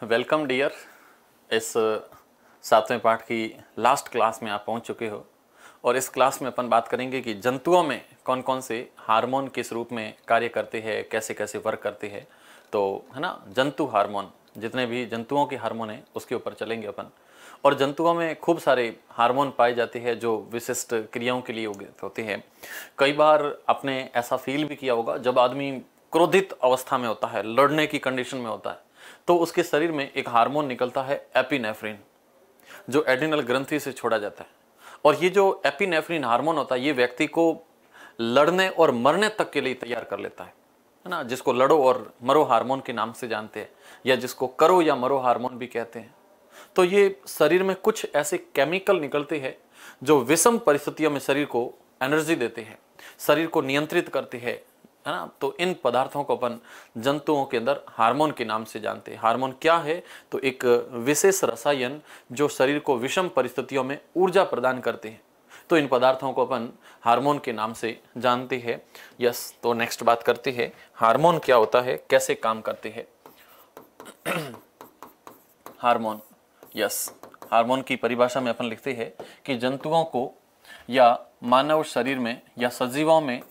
Welcome dear. इस सातवें पाठ की लास्ट क्लास में आप पहुंच चुके हो और इस क्लास में अपन बात करेंगे कि जंतुओं में कौन कौन से हार्मोन किस रूप में कार्य करते हैं, कैसे कैसे वर्क करते हैं। तो है ना, जंतु हार्मोन, जितने भी जंतुओं के हार्मोन हैं उसके ऊपर चलेंगे अपन। और जंतुओं में खूब सारे हार्मोन पाए जाते हैं जो विशिष्ट क्रियाओं के लिए होते हैं। कई बार आपने ऐसा फील भी किया होगा जब आदमी क्रोधित अवस्था में होता है, लड़ने की कंडीशन में होता है, तो उसके शरीर में एक हार्मोन निकलता है एपिनेफ्रिन, जो एड्रिनल ग्रंथि से छोड़ा जाता है। और ये जो एपिनेफ्रिन हार्मोन होता है ये व्यक्ति को लड़ने और मरने तक के लिए तैयार कर लेता है ना, जिसको लड़ो और मरो हार्मोन के नाम से जानते हैं, या जिसको करो या मरो हार्मोन भी कहते हैं। तो ये शरीर में कुछ ऐसे केमिकल निकलते हैं जो विषम परिस्थितियों में शरीर को एनर्जी देते हैं, शरीर को नियंत्रित करते हैं, है ना। तो इन पदार्थों को अपन जंतुओं के अंदर हार्मोन के नाम से जानते हैं। हार्मोन क्या है? तो एक विशेष रसायन जो शरीर को विषम परिस्थितियों में ऊर्जा प्रदान करते हैं। तो इन पदार्थों को अपन हार्मोन के नाम से जानते हैं। यस, तो नेक्स्ट बात करते हैं हार्मोन क्या होता है, कैसे काम करते हैं। हार्मोन, यस, हार्मोन की परिभाषा में अपन लिखते हैं कि जंतुओं को या मानव शरीर में या सजीवों में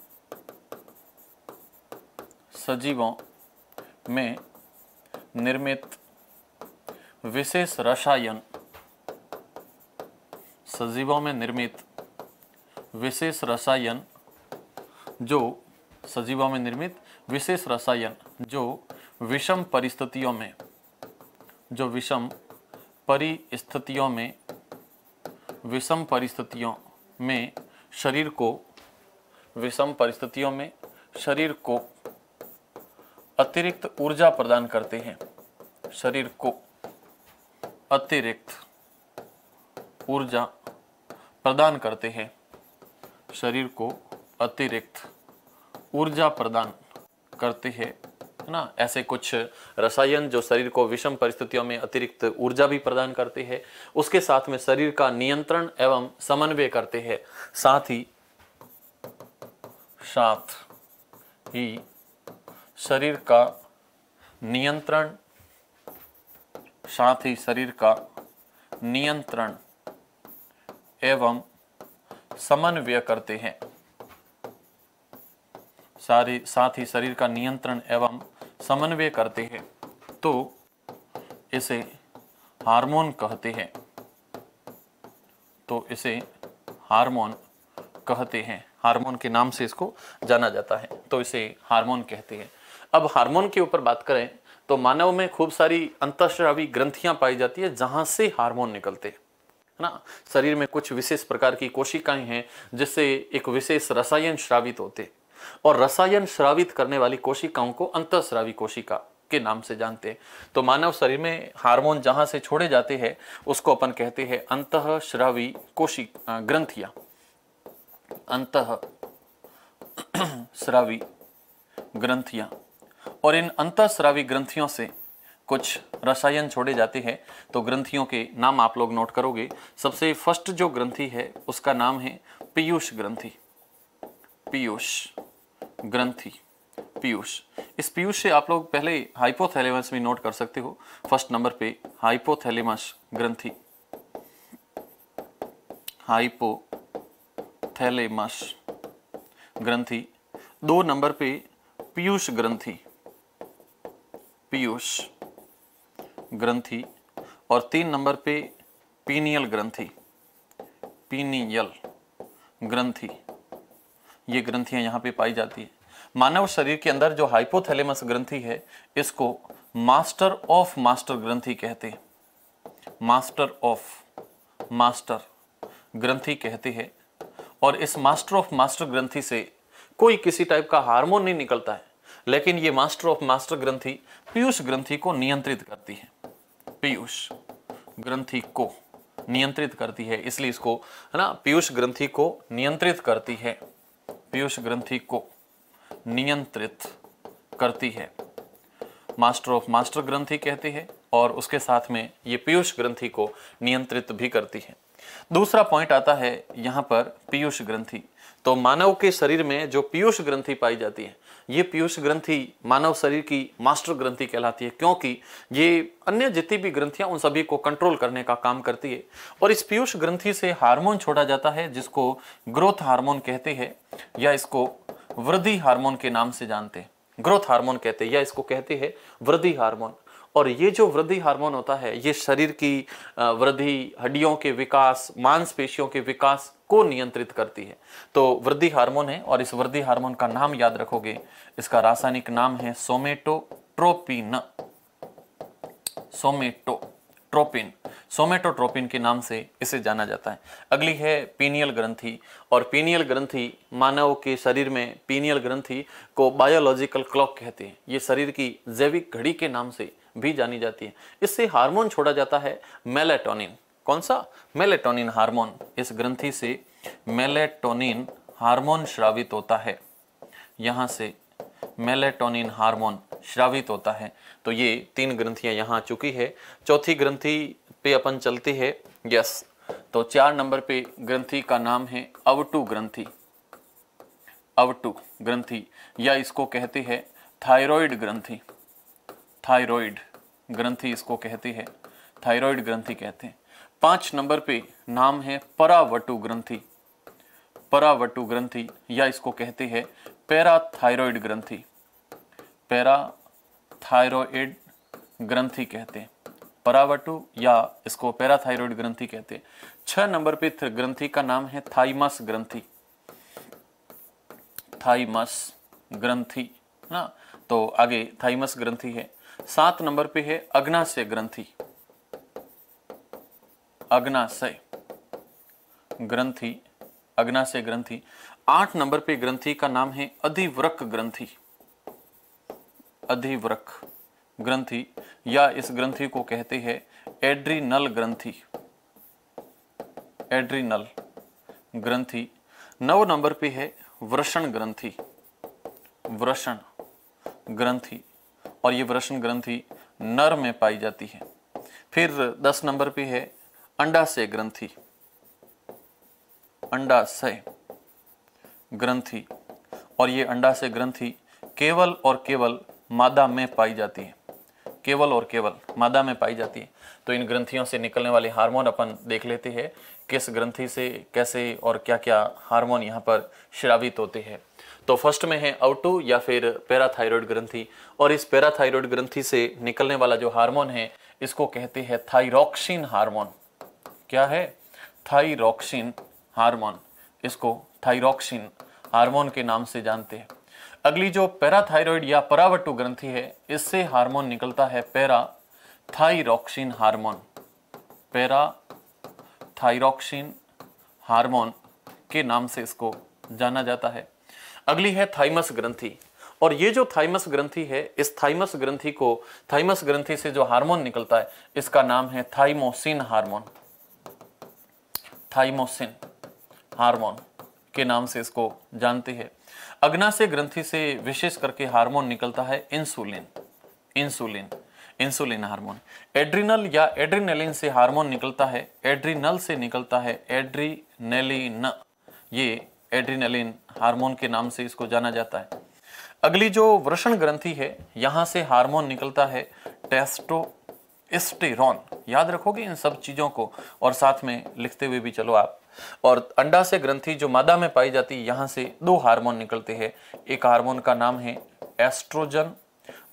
निर्मित विशेष रसायन, सजीवों में निर्मित विशेष रसायन जो सजीवों में निर्मित विशेष रसायन जो विषम परिस्थितियों में, जो विषम परिस्थितियों में शरीर को, विषम परिस्थितियों में शरीर को अतिरिक्त ऊर्जा प्रदान करते हैं, शरीर को अतिरिक्त ऊर्जा प्रदान करते हैं, शरीर को अतिरिक्त ऊर्जा प्रदान करते हैं, है ना। ऐसे कुछ रसायन जो शरीर को विषम परिस्थितियों में अतिरिक्त ऊर्जा भी प्रदान करते हैं, उसके साथ में शरीर का नियंत्रण एवं समन्वय करते हैं, साथ ही शरीर का नियंत्रण, साथ ही शरीर का नियंत्रण एवं समन्वय करते हैं, साथ ही शरीर का नियंत्रण एवं समन्वय करते हैं। तो इसे हार्मोन कहते हैं, तो इसे हार्मोन कहते हैं, हार्मोन के नाम से इसको जाना जाता है, तो इसे हार्मोन कहते हैं। अब हार्मोन के ऊपर बात करें तो मानव में खूब सारी अंतःस्रावी ग्रंथियां पाई जाती है जहां से हार्मोन निकलते हैं, है ना। शरीर में कुछ विशेष प्रकार की कोशिकाएं हैं जिससे एक विशेष रसायन श्रावित होते, और रसायन श्रावित करने वाली कोशिकाओं को अंतःस्रावी कोशिका के नाम से जानते हैं। तो मानव शरीर में हार्मोन जहां से छोड़े जाते हैं उसको अपन कहते हैं अंतःस्रावी कोशिका ग्रंथियां, अंतःस्रावी ग्रंथियां। और इन अंतःस्रावी ग्रंथियों से कुछ रसायन छोड़े जाते हैं। तो ग्रंथियों के नाम आप लोग नोट करोगे। सबसे फर्स्ट जो ग्रंथि है उसका नाम है पीयूष ग्रंथि, पीयूष ग्रंथि, पीयूष। इस पीयूष से आप लोग पहले हाइपोथैलेमस भी नोट कर सकते हो। फर्स्ट नंबर पे हाइपोथैलेमस ग्रंथि, हाइपोथैलेमस ग्रंथि। 2 नंबर पे पीयूष ग्रंथि, पीयूष ग्रंथि। और 3 नंबर पे पीनियल ग्रंथि, पीनियल ग्रंथि। ये ग्रंथियां यहां पे पाई जाती है। मानव शरीर के अंदर जो हाइपोथैलेमस ग्रंथि है इसको मास्टर ऑफ मास्टर ग्रंथि कहते हैं, मास्टर ऑफ मास्टर ग्रंथि कहते हैं। और इस मास्टर ऑफ मास्टर ग्रंथि से कोई किसी टाइप का हार्मोन नहीं निकलता है, लेकिन ये मास्टर ऑफ मास्टर ग्रंथि पीयूष ग्रंथि को नियंत्रित करती है, पीयूष ग्रंथि को नियंत्रित करती है। इसलिए इसको, है ना, पीयूष ग्रंथि को नियंत्रित करती है, पीयूष ग्रंथि को नियंत्रित करती है, मास्टर ऑफ मास्टर ग्रंथि कहते हैं। और उसके साथ में ये पीयूष ग्रंथि को नियंत्रित भी करती है। दूसरा पॉइंट आता है यहाँ पर पीयूष ग्रंथि। तो मानव के शरीर में जो पीयूष ग्रंथि पाई जाती है, ये पीयूष ग्रंथि मानव शरीर की मास्टर ग्रंथि कहलाती है, क्योंकि ये अन्य जितनी भी ग्रंथियां उन सभी को कंट्रोल करने का काम करती है। और इस पीयूष ग्रंथि से हार्मोन छोड़ा जाता है जिसको ग्रोथ हार्मोन कहते हैं, या इसको वृद्धि हार्मोन के नाम से जानते हैं। ग्रोथ हार्मोन कहते हैं या इसको कहते हैं वृद्धि हार्मोन। और ये जो वृद्धि हार्मोन होता है ये शरीर की वृद्धि, हड्डियों के विकास, मांसपेशियों के विकास को नियंत्रित करती है। तो वृद्धि हार्मोन है और इस वृद्धि हार्मोन का नाम याद रखोगे, इसका रासायनिक नाम है सोमेटोट्रोपिन। सोमेटोट्रोपिन, सोमेटोट्रोपिन के नाम से इसे जाना जाता है। अगली है पीनियल ग्रंथि। और पीनियल ग्रंथि, मानव के शरीर में पीनियल ग्रंथि को बायोलॉजिकल क्लॉक कहते हैं। ये शरीर की जैविक घड़ी के नाम से भी जानी जाती है। इससे हार्मोन छोड़ा जाता है मेलेटोनिन। कौन सा? Melatonin hormone. इस ग्रंथि से मेलेटोनिन हार्मोन स्रावित होता है, यहां से मेलेटोनिन हार्मोन स्रावित होता है। तो ये 3 ग्रंथियां यहां आ चुकी है। चौथी ग्रंथि पे अपन चलते हैं। यस, तो 4 नंबर पे ग्रंथि का नाम है अवटु ग्रंथि। अवटु ग्रंथि या इसको कहते हैं थायराइड ग्रंथि। थायराइड ग्रंथि इसको कहते हैं, थायराइड ग्रंथि कहते हैं। 5 नंबर पे नाम है परावटु ग्रंथि। परावटु ग्रंथि या इसको कहते हैं पैराथायरॉइड ग्रंथि। पैराथायरॉइड ग्रंथि कहते हैं, परावटु या इसको पैराथायरॉइड ग्रंथि कहते हैं। 6 नंबर पे ग्रंथि का नाम है थाइमस ग्रंथि। थाइमस ग्रंथि ना, तो आगे थाइमस ग्रंथि है। 7 नंबर पे है अग्नाशय ग्रंथि। अग्नाशय ग्रंथि, अग्नाशय ग्रंथि। 8 नंबर पे ग्रंथि का नाम है अधिवृक्क ग्रंथि। अधिवृक्क ग्रंथि या इस ग्रंथि को कहते हैं एड्रीनल ग्रंथि। एड्रीनल ग्रंथि। 9 नंबर पे है वृषण ग्रंथि। वृषण ग्रंथि, और ये वृषण ग्रंथि नर में पाई जाती है। फिर 10 नंबर पे है अंडाशय ग्रंथि। अंडाशय ग्रंथि, और ये अंडाशय ग्रंथि केवल और केवल मादा में पाई जाती है। केवल और केवल मादा में पाई जाती है। तो इन ग्रंथियों से निकलने वाले हार्मोन अपन देख लेते हैं, किस ग्रंथि से कैसे और क्या क्या हार्मोन यहाँ पर स्रावित होते हैं। तो फर्स्ट में है अवटु या फिर पैराथायरॉइड ग्रंथि, और इस पैराथायरॉइड ग्रंथि से निकलने वाला जो हार्मोन है इसको कहते हैं थायरॉक्सिन हार्मोन। क्या है? Thyroxine hormone. इसको थायरॉक्सिन हार्मोन के नाम से जानते हैं। अगली जो पैराथायरॉइड या परावटु ग्रंथि है, इससे हार्मोन निकलता है पैराथायरॉक्सिन हार्मोन। पैराथायरॉक्सिन हार्मोन के नाम से इसको जाना जाता है। अगली है थाइमस ग्रंथि, और ये जो थाइमस ग्रंथि है, इस थाइमस ग्रंथि को, थाइमस ग्रंथि से जो हार्मोन निकलता है इसका नाम है थाइमोसिन हार्मोन। थाइमोसिन हार्मोन के नाम से इसको जानते हैं। अग्नाशय ग्रंथि से विशेष करके हार्मोन निकलता है insulin. Insulin, insulin hormone. Adrenal या एड्रिनलिन से हार्मोन निकलता है, एड्रिनल से निकलता है एड्रिनेलिन। ये एड्रिनलिन हार्मोन के नाम से इसको जाना जाता है। अगली जो वृषण ग्रंथि है, यहां से हार्मोन निकलता है टेस्टोस्टेरोन। याद रखोगे इन सब चीजों को, और साथ में लिखते हुए भी चलो आप। और अंडाशय ग्रंथि जो मादा में पाई जाती है, यहां से 2 हार्मोन निकलते हैं। एक हार्मोन का नाम है एस्ट्रोजन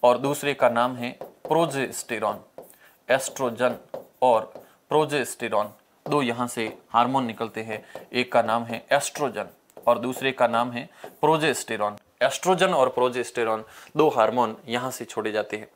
और दूसरे का नाम है प्रोजेस्टेरॉन। एस्ट्रोजन और प्रोजेस्टेरॉन, 2 यहां से हार्मोन निकलते हैं। एक का नाम है एस्ट्रोजन और दूसरे का नाम है प्रोजेस्टेरॉन। एस्ट्रोजन और प्रोजेस्टेरॉन 2 हार्मोन यहां से छोड़े जाते हैं।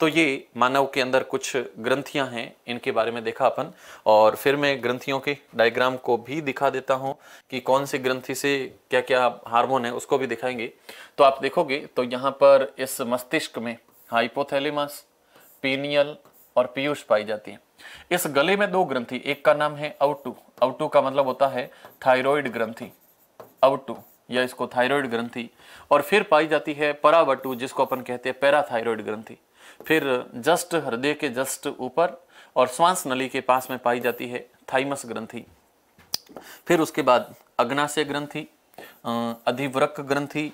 तो ये मानव के अंदर कुछ ग्रंथियां हैं, इनके बारे में देखा अपन। और फिर मैं ग्रंथियों के डायग्राम को भी दिखा देता हूं कि कौन सी ग्रंथि से क्या क्या हार्मोन है, उसको भी दिखाएंगे। तो आप देखोगे तो यहाँ पर इस मस्तिष्क में हाइपोथैलेमस, पीनियल और पीयूष पाई जाती है। इस गले में 2 ग्रंथि, एक का नाम है अवटु। अवटु का मतलब होता है थायराइड ग्रंथि। अवटु या इसको थायराइड ग्रंथि। और फिर पाई जाती है परावटु, जिसको अपन कहते हैं पैराथायरॉइड ग्रंथि। फिर जस्ट हृदय के जस्ट ऊपर और श्वास नली के पास में पाई जाती है थाइमस ग्रंथि। फिर उसके बाद अग्नाशय ग्रंथि, अधिवृक्क ग्रंथि,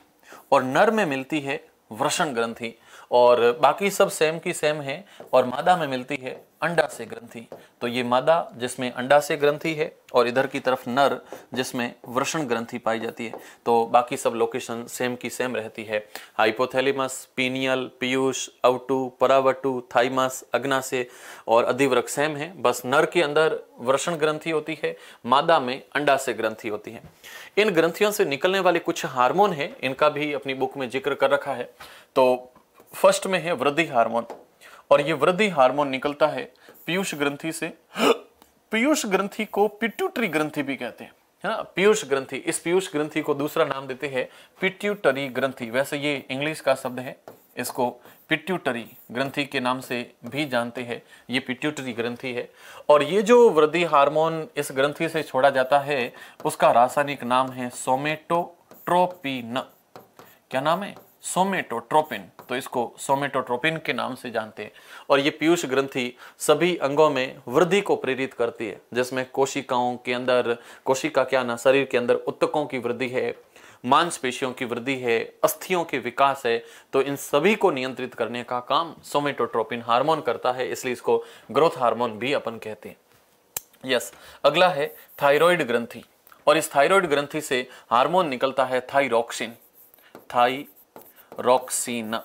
और नर में मिलती है वृषण ग्रंथि, और बाकी सब सेम की सेम है। और मादा में मिलती है अंडाशय ग्रंथि। तो ये मादा जिसमें अंडाशय ग्रंथि है और इधर की तरफ नर जिसमें वृषण ग्रंथि पाई जाती है। तो बाकी सब लोकेशन सेम की सेम रहती है। हाइपोथैलेमस, पीनियल, पीयूष, अवटु, परावटु, थाइमस, अग्नाशय और अधिवृक्क सेम है। बस नर के अंदर वृषण ग्रंथि होती है, मादा में अंडाशय ग्रंथि होती है। इन ग्रंथियों से निकलने वाले कुछ हार्मोन है, इनका भी अपनी बुक में जिक्र कर रखा है। तो फर्स्ट में है वृद्धि हार्मोन, और ये वृद्धि हार्मोन निकलता है पीयूष ग्रंथि से। पीयूष ग्रंथि को पिट्यूटरी ग्रंथि भी कहते हैं, है ना। पीयूष ग्रंथि, इस पीयूष ग्रंथि को दूसरा नाम देते हैं पिट्यूटरी ग्रंथि। वैसे ये इंग्लिश का शब्द है, इसको पिट्यूटरी ग्रंथि के नाम से भी जानते हैं। ये पिट्यूटरी ग्रंथि है। और ये जो वृद्धि हार्मोन इस ग्रंथि से छोड़ा जाता है, उसका रासायनिक नाम है सोमेटोट्रोपिन। क्या नाम है? सोमेटोट्रोपिन। तो इसको सोमेटोट्रोपिन के नाम से जानते हैं। और ये पीयूष ग्रंथि सभी अंगों में वृद्धि को प्रेरित करती है, जिसमें कोशिकाओं के अंदर, कोशिका क्या ना, शरीर के अंदर उत्तकों की वृद्धि है, मांसपेशियों की वृद्धि है, अस्थियों के विकास है। तो इन सभी को नियंत्रित करने का काम सोमेटोट्रोपिन हार्मोन करता है, इसलिए इसको ग्रोथ हार्मोन भी अपन कहते हैं। यस, अगला है थायराइड ग्रंथि, और इस थायराइड ग्रंथि से हार्मोन निकलता है थायरोक्सिन। थायरोक्सिन।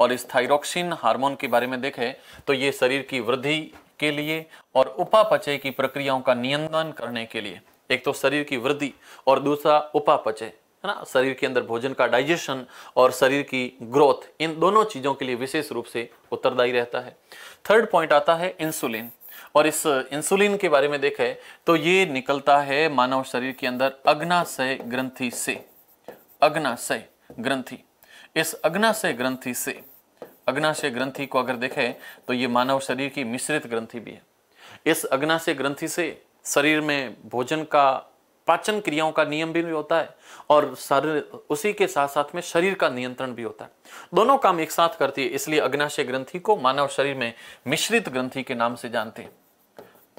और इस थायरोक्सिन हार्मोन के बारे में देखें तो ये शरीर की वृद्धि के लिए और उपापचय की प्रक्रियाओं का नियंत्रण करने के लिए, एक तो शरीर की वृद्धि और दूसरा उपापचय, है ना, शरीर के अंदर भोजन का डाइजेशन और शरीर की ग्रोथ, इन दोनों चीजों के लिए विशेष रूप से उत्तरदायी रहता है। थर्ड पॉइंट आता है इंसुलिन, और इस इंसुलिन के बारे में देखें तो ये निकलता है मानव शरीर के अंदर अग्नाशय ग्रंथि से। अग्नाशय ग्रंथि, इस अग्नाशय ग्रंथि से, अग्नाशय ग्रंथि को अगर देखें तो ये मानव शरीर की मिश्रित ग्रंथि भी है। इस अग्नाशय ग्रंथि से शरीर में भोजन का, पाचन क्रियाओं का नियम भी होता है, और शरीर उसी के साथ साथ में शरीर का नियंत्रण भी होता है। दोनों काम एक साथ करती है, इसलिए अग्नाशय ग्रंथि को मानव शरीर में मिश्रित ग्रंथि के नाम से जानते हैं।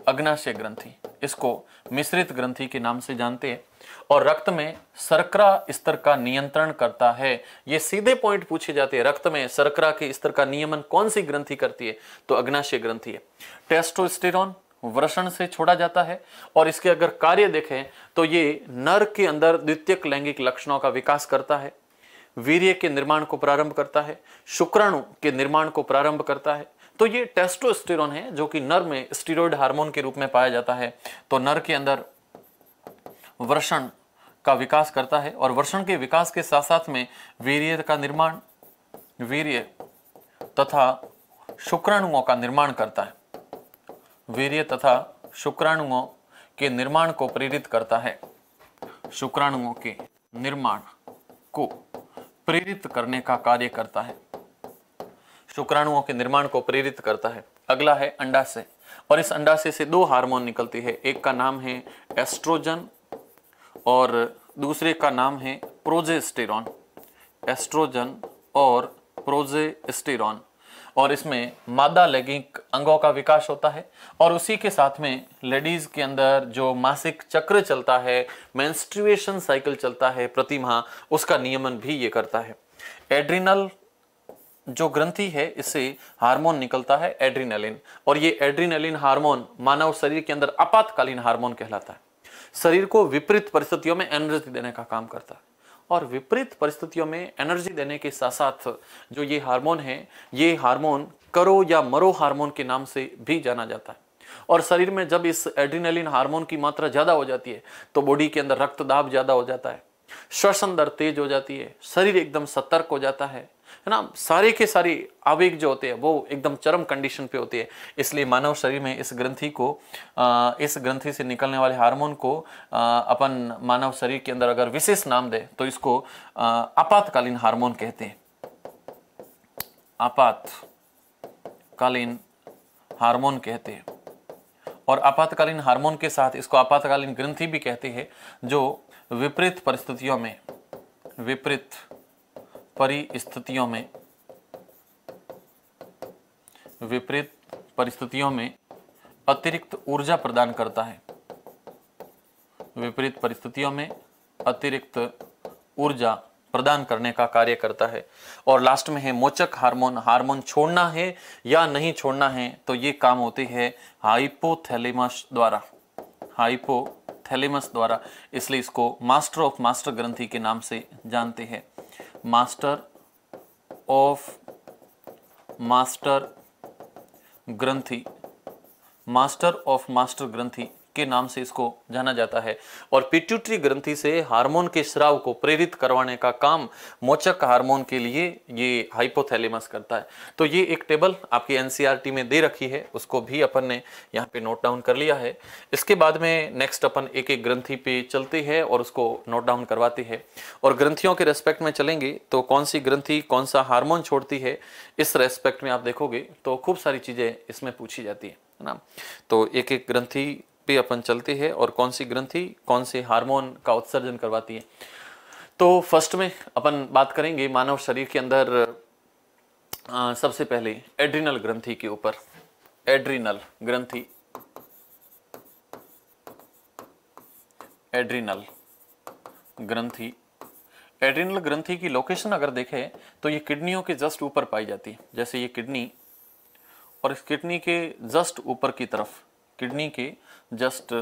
अग्नाशय ग्रंथि, इसको मिश्रित ग्रंथि के नाम से जानते हैं। और रक्त में शर्करा स्तर का नियंत्रण करता है। ये सीधे पॉइंट पूछे जाते हैं, रक्त में शर्करा के स्तर का नियमन कौन सी ग्रंथि करती है? तो अग्नाशय ग्रंथि है। टेस्टोस्टेरोन वृषण से छोड़ा जाता है, और इसके अगर कार्य देखें तो ये नर के अंदर द्वितीयक लैंगिक लक्षणों का विकास करता है, वीर्य के निर्माण को प्रारंभ करता है, शुक्राणु के निर्माण को प्रारंभ करता है। तो ये टेस्टोस्टेरोन है जो कि नर में स्टीरॉयड हार्मोन के रूप में पाया जाता है। तो नर के अंदर वृषण का विकास करता है, और वृषण के विकास के साथ साथ में वीर्य का निर्माण, वीर्य तथा शुक्राणुओं का निर्माण करता है। वीर्य तथा शुक्राणुओं के निर्माण को प्रेरित करता है। शुक्राणुओं के निर्माण को प्रेरित करने का कार्य करता है, शुक्राणुओं के निर्माण को प्रेरित करता है। अगला है अंडाशय, और इस अंडाशय से दो हार्मोन निकलती है, एक का नाम है एस्ट्रोजन और दूसरे का नाम है प्रोजेस्टेरॉन। एस्ट्रोजन और प्रोजेस्टेरॉन, और इसमें मादा लैंगिक अंगों का विकास होता है, और उसी के साथ में लेडीज के अंदर जो मासिक चक्र चलता है, मेंस्ट्रुएशन साइकिल चलता है प्रति माह, उसका नियमन भी ये करता है। एड्रिनल जो ग्रंथि है, इससे हार्मोन निकलता है एड्रिनलिन, और ये एड्रिनलिन हार्मोन मानव शरीर के अंदर आपातकालीन हार्मोन कहलाता है। शरीर को विपरीत परिस्थितियों में एनर्जी देने का काम करता है, और विपरीत परिस्थितियों में एनर्जी देने के साथ साथ जो ये हार्मोन है, ये हार्मोन करो या मरो हार्मोन के नाम से भी जाना जाता है। और शरीर में जब इस एड्रिनलिन हार्मोन की मात्रा ज्यादा हो जाती है तो बॉडी के अंदर रक्तदाब ज्यादा हो जाता है, श्वसन दर तेज हो जाती है, शरीर एकदम सतर्क हो जाता है ना, सारे के सारे आवेग जो होते हैं वो एकदम चरम कंडीशन पे होती है। इसलिए मानव शरीर में इस ग्रंथि को, इस ग्रंथि से निकलने वाले हार्मोन को अपन मानव शरीर के अंदर अगर विशेष नाम दे तो इसको आपातकालीन हार्मोन कहते हैं। आपातकालीन हार्मोन कहते हैं, और आपातकालीन हार्मोन के साथ इसको आपातकालीन ग्रंथि भी कहते हैं, जो विपरीत परिस्थितियों में, विपरीत परिस्थितियों में, विपरीत परिस्थितियों में अतिरिक्त ऊर्जा प्रदान करता है, विपरीत परिस्थितियों में अतिरिक्त ऊर्जा प्रदान करने का कार्य करता है। और लास्ट में है मोचक हार्मोन। हार्मोन छोड़ना है या नहीं छोड़ना है तो ये काम होती है हाइपोथैलेमस द्वारा, हाइपोथैलेमस द्वारा, इसलिए इसको मास्टर ऑफ मास्टर ग्रंथि के नाम से जानते हैं। मास्टर ऑफ मास्टर ग्रंथि, मास्टर ऑफ मास्टर ग्रंथि के नाम से इसको जाना जाता है। और पिट्यूटरी ग्रंथि से हार्मोन के स्राव को प्रेरित करवाने का काम मोचक हार्मोन के लिए ये हाइपोथैलेमस करता है। तो ये एक टेबल आपकी एनसीईआरटी में दे रखी है, उसको भी अपन ने यहाँ पे नोट डाउन कर लिया है। इसके बाद में नेक्स्ट अपन एक एक ग्रंथि पे चलते हैं और उसको नोट डाउन करवाते हैं। और ग्रंथियों के रेस्पेक्ट में चलेंगे तो कौन सी ग्रंथि कौन सा हार्मोन छोड़ती है, इस रेस्पेक्ट में आप देखोगे तो खूब सारी चीजें इसमें पूछी जाती है ना। तो एक एक ग्रंथि पे अपन चलते हैं और कौन सी ग्रंथि कौन से हार्मोन का उत्सर्जन करवाती है। तो फर्स्ट में अपन बात करेंगे मानव शरीर के अंदर सबसे पहले एड्रिनल ग्रंथि के ऊपर। एड्रिनल ग्रंथि, एड्रिनल ग्रंथि, एड्रिनल ग्रंथि की लोकेशन अगर देखें तो ये किडनियों के जस्ट ऊपर पाई जाती है। जैसे ये किडनी और इस किडनी के जस्ट ऊपर की तरफ, किडनी के जस्ट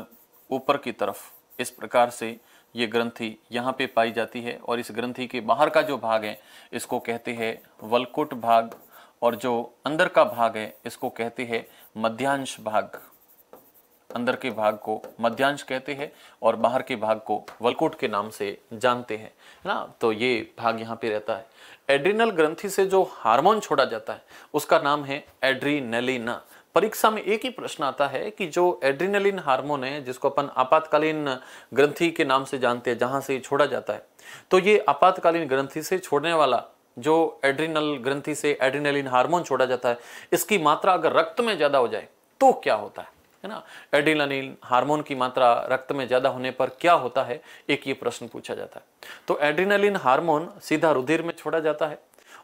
ऊपर की तरफ इस प्रकार से ये ग्रंथि यहाँ पे पाई जाती है। और इस ग्रंथि के बाहर का जो भाग है इसको कहते हैं वलकुट भाग, और जो अंदर का भाग है इसको कहते हैं मध्यांश भाग। अंदर के भाग को मध्यांश कहते हैं और बाहर के भाग को वलकुट के नाम से जानते हैं ना। तो ये भाग यहाँ पे रहता है। एड्रिनल ग्रंथि से जो हार्मोन छोड़ा जाता है उसका नाम है एड्रीनलिन। परीक्षा में एक ही प्रश्न आता है कि जो एड्रिनलिन हार्मोन है जिसको अपन आपातकालीन ग्रंथि के नाम से जानते हैं, जहां से छोड़ा जाता है, तो ये आपातकालीन ग्रंथि से छोड़ने वाला जो एड्रिनल ग्रंथि से एड्रिनलिन हार्मोन छोड़ा जाता है, इसकी मात्रा अगर रक्त में ज्यादा हो जाए तो क्या होता है ना। एड्रिनलिन हार्मोन की मात्रा रक्त में ज्यादा होने पर क्या होता है, एक ये प्रश्न पूछा जाता है। तो एड्रिनलिन हार्मोन सीधा रुधिर में छोड़ा जाता है,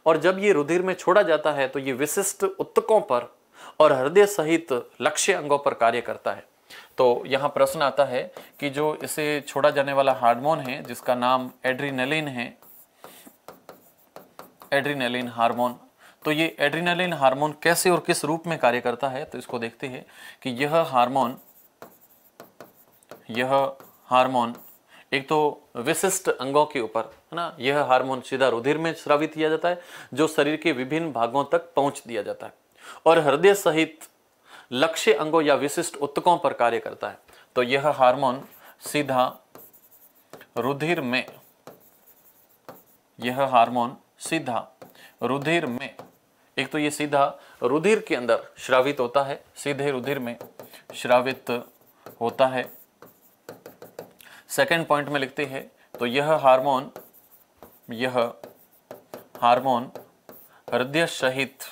और जब ये रुधिर में छोड़ा जाता है तो ये विशिष्ट ऊतकों पर और हृदय सहित लक्ष्य अंगों पर कार्य करता है। तो यहाँ प्रश्न आता है कि जो इसे छोड़ा जाने वाला हार्मोन है जिसका नाम एड्रिनलिन है, एड्रिनलिन हार्मोन, तो ये एड्रिनलिन हार्मोन कैसे और किस रूप में कार्य करता है, तो इसको देखते हैं कि यह हार्मोन एक तो विशिष्ट अंगों के ऊपर है ना, यह हार्मोन सीधा रुधिर में स्रावित किया जाता है जो शरीर के विभिन्न भागों तक पहुंच दिया जाता है, और हृदय सहित लक्ष्य अंगों या विशिष्ट ऊतकों पर कार्य करता है। तो यह हार्मोन सीधा रुधिर में, यह हार्मोन सीधा रुधिर में, एक तो ये सीधा रुधिर के अंदर श्रावित होता है, सीधे रुधिर में श्रावित होता है। सेकंड पॉइंट में लिखते हैं तो यह हार्मोन हृदय सहित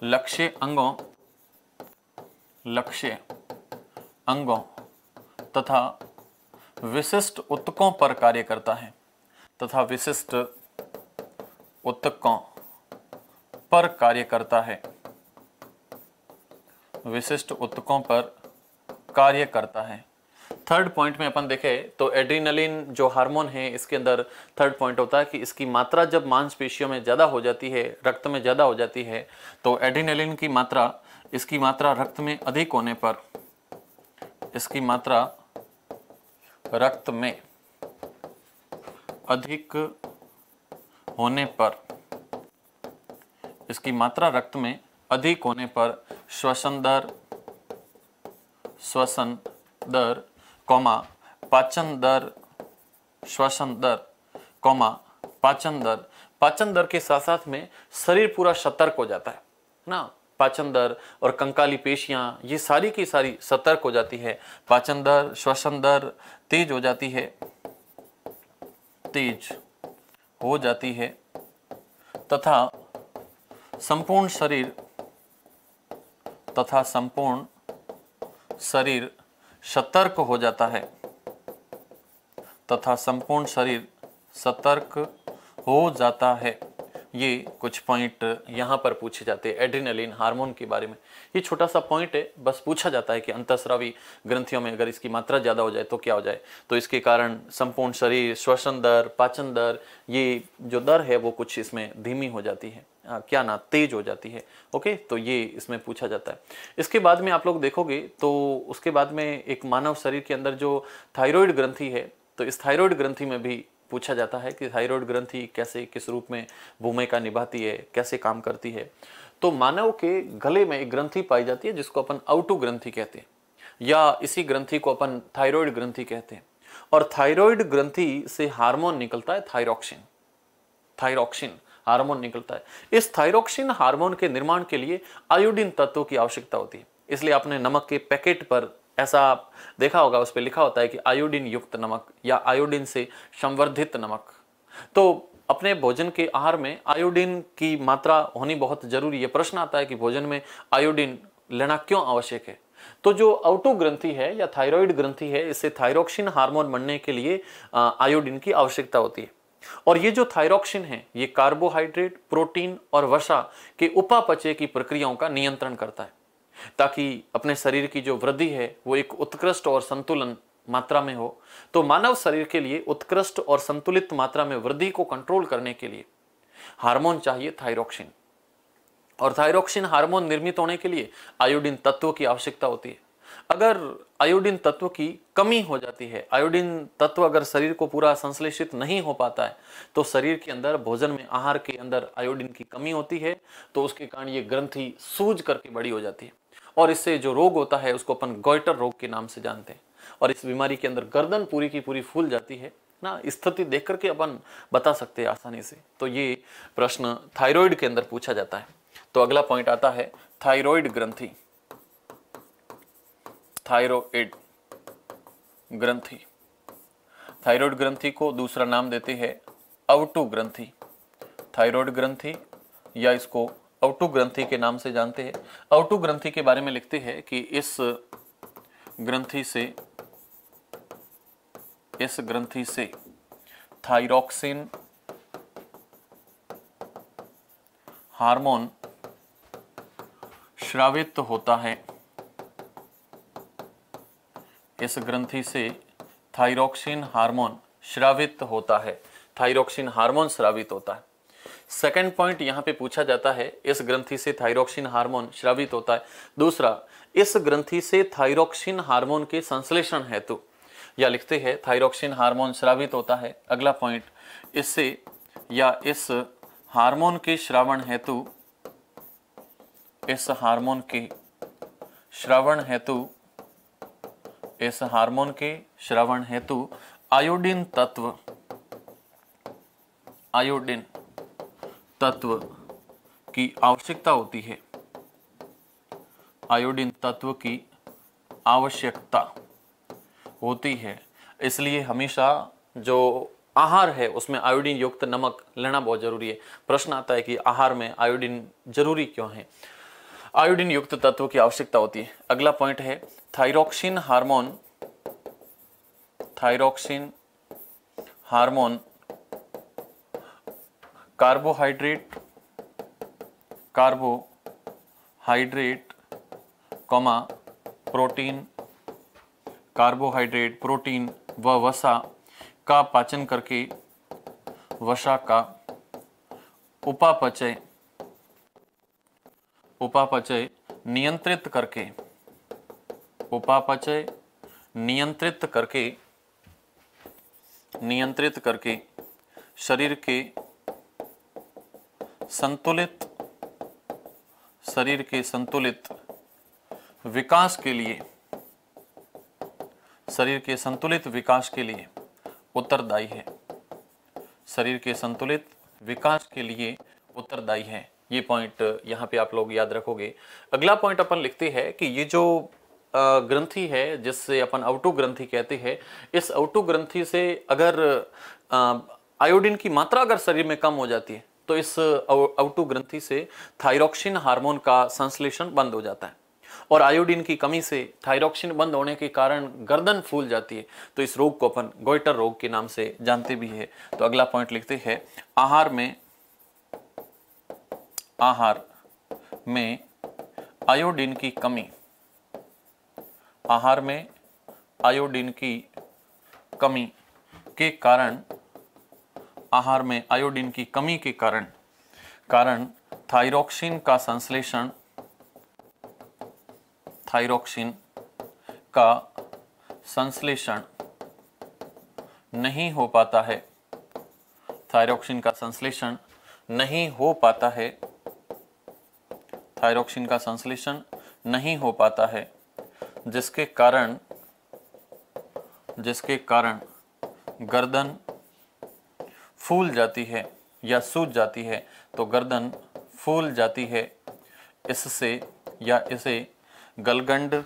लक्ष्य अंगों तथा विशिष्ट ऊतकों पर कार्य करता है, तथा विशिष्ट ऊतकों पर कार्य करता है, विशिष्ट ऊतकों पर कार्य करता है। थर्ड पॉइंट में अपन देखें तो एड्रिनलिन जो हार्मोन है इसके अंदर थर्ड पॉइंट होता है कि इसकी मात्रा जब मांसपेशियों में ज़्यादा हो जाती है, रक्त में ज़्यादा हो जाती है, तो एड्रिनलिन की मात्रा, इसकी मात्रा रक्त में अधिक होने पर, इसकी मात्रा रक्त में अधिक होने पर, इसकी मात्रा रक्त में अधिक होने पर श्वसन दर, पाचन दर, श्वसन दर, पाचन दर के साथ साथ में शरीर पूरा सतर्क हो जाता है ना। पाचन दर और कंकाली पेशियां ये सारी की सारी सतर्क हो जाती है। पाचन दर, श्वसन दर तेज हो जाती है, तथा संपूर्ण शरीर सतर्क हो जाता है, ये कुछ पॉइंट यहाँ पर पूछे जाते हैं एड्रेनलिन हार्मोन के बारे में। ये छोटा सा पॉइंट है, बस पूछा जाता है कि अंतःस्रावी ग्रंथियों में अगर इसकी मात्रा ज़्यादा हो जाए तो क्या हो जाए। तो इसके कारण संपूर्ण शरीर, श्वसन दर, पाचन दर, ये जो दर है वो कुछ इसमें धीमी हो जाती है, क्या ना तेज हो जाती है। ओके, तो ये इसमें पूछा जाता है। इसके बाद में आप लोग देखोगे तो उसके बाद में एक मानव शरीर के अंदर जो थायराइड ग्रंथि है, तो इस थायराइड ग्रंथि में भी पूछा जाता है कि थायराइड ग्रंथि कैसे, किस रूप में भूमिका निभाती है, कैसे काम करती है। तो मानव के गले में एक ग्रंथि पाई जाती है जिसको अपन आउटू ग्रंथि कहते हैं, या इसी ग्रंथि को अपन थायराइड ग्रंथि कहते हैं। और थायराइड ग्रंथि से हार्मोन निकलता है थायरॉक्सिन। थायरॉक्सिन हार्मोन निकलता है। इस थायरॉक्सिन हार्मोन के निर्माण के लिए आयोडीन तत्वों की आवश्यकता होती है। इसलिए आपने नमक के पैकेट पर ऐसा देखा होगा, उस पर लिखा होता है कि आयोडीन युक्त नमक या आयोडीन से संवर्धित नमक। तो अपने भोजन के आहार में आयोडीन की मात्रा होनी बहुत जरूरी है। प्रश्न आता है कि भोजन में आयोडीन लेना क्यों आवश्यक है। तो जो आउटो ग्रंथि है या थायराइड ग्रंथि है, इससे थायरॉक्सिन हार्मोन बनने के लिए आयोडीन की आवश्यकता होती है। और ये जो थायरॉक्सिन है, ये कार्बोहाइड्रेट, प्रोटीन और वसा के उपापचय की प्रक्रियाओं का नियंत्रण करता है, ताकि अपने शरीर की जो वृद्धि है वो एक उत्कृष्ट और संतुलन मात्रा में हो। तो मानव शरीर के लिए उत्कृष्ट और संतुलित मात्रा में वृद्धि को कंट्रोल करने के लिए हार्मोन चाहिए थायरॉक्सिन। और थायरॉक्सिन हार्मोन निर्मित होने के लिए आयोडीन तत्व की आवश्यकता होती है। अगर आयोडीन तत्व की कमी हो जाती है, आयोडीन तत्व अगर शरीर को पूरा संश्लेषित नहीं हो पाता है, तो शरीर के अंदर भोजन में, आहार के अंदर आयोडीन की कमी होती है, तो उसके कारण ये ग्रंथि सूज करके बड़ी हो जाती है। और इससे जो रोग होता है उसको अपन गॉइटर रोग के नाम से जानते हैं। और इस बीमारी के अंदर गर्दन पूरी की पूरी फूल जाती है ना। स्थिति देख करके अपन बता सकते हैं आसानी से। तो ये प्रश्न थायराइड के अंदर पूछा जाता है। तो अगला पॉइंट आता है थायराइड ग्रंथि। थायराइड ग्रंथि, थायराइड ग्रंथि को दूसरा नाम देते हैं अवटु ग्रंथि। थायराइड ग्रंथि या इसको अवटु ग्रंथि के नाम से जानते हैं। अवटु ग्रंथि के बारे में लिखते हैं कि इस ग्रंथि से थायरॉक्सिन हार्मोन स्रावित होता है। इस ग्रंथि से थायरॉक्सिन हार्मोन स्रावित होता है। थायरॉक्सिन हार्मोन स्रावित होता है। सेकंड पॉइंट यहां पे पूछा जाता है, इस ग्रंथि से थायरॉक्सिन हार्मोन स्रावित होता है। दूसरा, इस ग्रंथि से थायरॉक्सिन हार्मोन के संश्लेषण हेतु, या लिखते हैं थायरॉक्सिन हार्मोन स्रावित होता है। अगला पॉइंट, इससे या इस हार्मोन के श्रावण हेतु, इस हार्मोन के श्रावण हेतु, इस हार्मोन के श्रवण हेतु आयोडीन तत्व की आवश्यकता होती है। आयोडीन तत्व की आवश्यकता होती है। इसलिए हमेशा जो आहार है उसमें आयोडीन युक्त नमक लेना बहुत जरूरी है। प्रश्न आता है कि आहार में आयोडीन जरूरी क्यों है। आयोडीन युक्त तत्व की आवश्यकता होती है। अगला पॉइंट है thyroxine hormone carbohydrate, protein, carbohydrate, protein व वसा का पाचन करके वसा का उपापचय नियंत्रित करके शरीर के संतुलित विकास के लिए, शरीर के संतुलित विकास के लिए उत्तरदायी है। शरीर के संतुलित विकास के लिए उत्तरदायी है। ये पॉइंट यहाँ पे आप लोग याद रखोगे। अगला पॉइंट अपन लिखते हैं कि ये जो ग्रंथि है जिससे अपन अवटु ग्रंथि कहते हैं, इस अवटु ग्रंथि से अगर आयोडीन की मात्रा अगर शरीर में कम हो जाती है तो इस अवटु ग्रंथि से थायरॉक्सिन हार्मोन का संश्लेषण बंद हो जाता है। और आयोडीन की कमी से थायरॉक्सिन बंद होने के कारण गर्दन फूल जाती है। तो इस रोग को अपन गॉइटर रोग के नाम से जानते भी है। तो अगला पॉइंट लिखते हैं आहार में आहार में आयोडीन की कमी, आहार में आयोडीन की कमी के कारण, आहार में आयोडीन की कमी के कारण थायरोक्सिन का संश्लेषण, थायरोक्सिन का संश्लेषण नहीं हो पाता है, थायरोक्सिन का संश्लेषण नहीं हो पाता है, थायरोक्सिन का संश्लेषण नहीं हो पाता है, जिसके कारण गर्दन फूल जाती है या सूज जाती है। तो गर्दन फूल जाती है, इससे या इसे गलगंड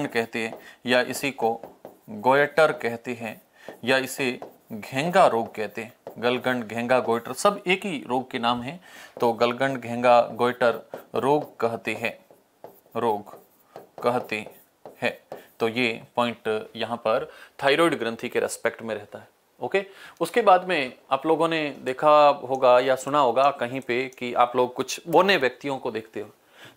कहते हैं, या इसी को गोयटर कहते हैं, या इसे घेंगा रोग कहते हैं। गलगंड, घेंगा, गोयटर सब एक ही रोग के नाम हैं। तो गलगंड, घेंगा, गोयटर रोग कहते हैं, रोग कहते हैं। तो ये पॉइंट यहाँ पर थायराइड ग्रंथि के रेस्पेक्ट में रहता है। ओके, उसके बाद में आप लोगों ने देखा होगा या सुना होगा कहीं पे कि आप लोग कुछ बौने व्यक्तियों को देखते हो।